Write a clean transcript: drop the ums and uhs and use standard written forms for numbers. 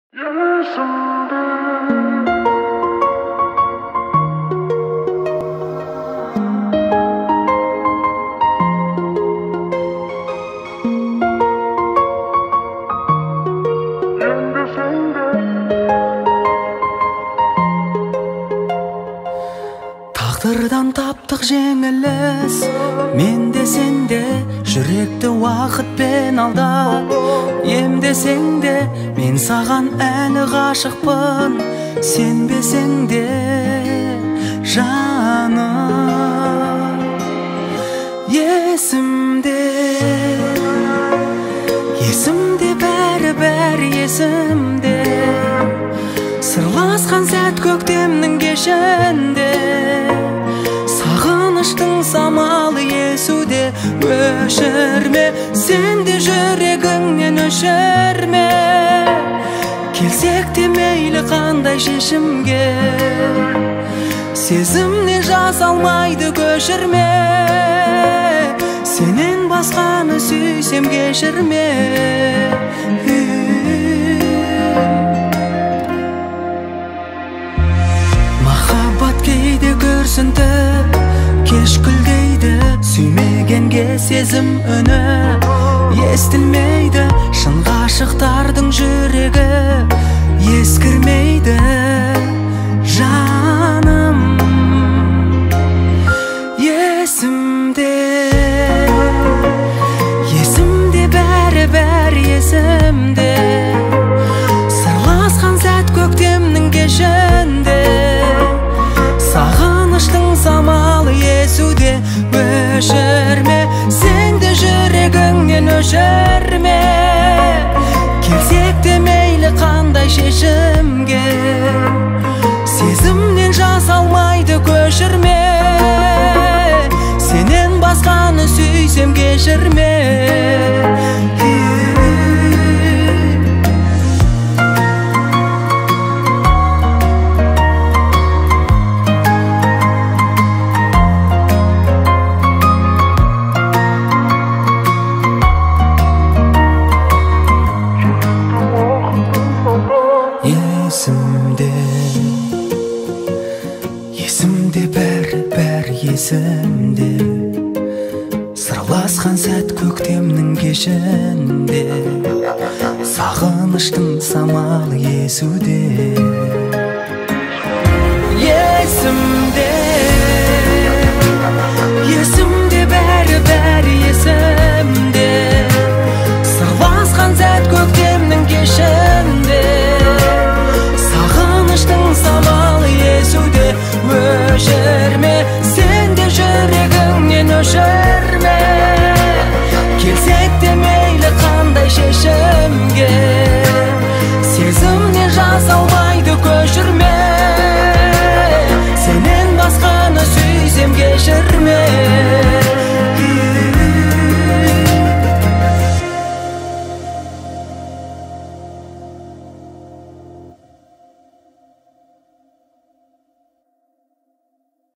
Тағдырдан таптық жеңіліс, мен де сен де жүректі уақытпен алдап. Емдесең де мен саған әлі ғашықпын, сенбесең де жаным. Есімде бәрі есімде, сырласқан сәт көктемнің кешінде, сағыныштың самалы есуде. Өшірме, сен де жүрегіңнен өшірме, келсек те мейлі қандай шешімге, сезімнен жасалмайды көшірме. Сенен басқаны сүйсем кешірме. Махаббат кейде көрсінтіп, кеш күлдейді, сүймегенге сезім үні естілмейді. Шын ғашықтардың жүрегі ескірмейді жаным. Есімде бәрі есімде, сырласқан сәт көктемнің кешінде, сағыныштың самалы есуде. Өшірме, сен де жүрегіңнен өшірме, келсек те мейлі қандай шешімге, сезімнен жасалмайды көшірме. Сенен басқаны сүйсем кешірме. Есімде бәрі есімде, сырласқан сәт көктемнің кешінде, сағыныштың самалы есуде. Есімде бәрі есімде, сырласқан сәт көктемнің кешінде,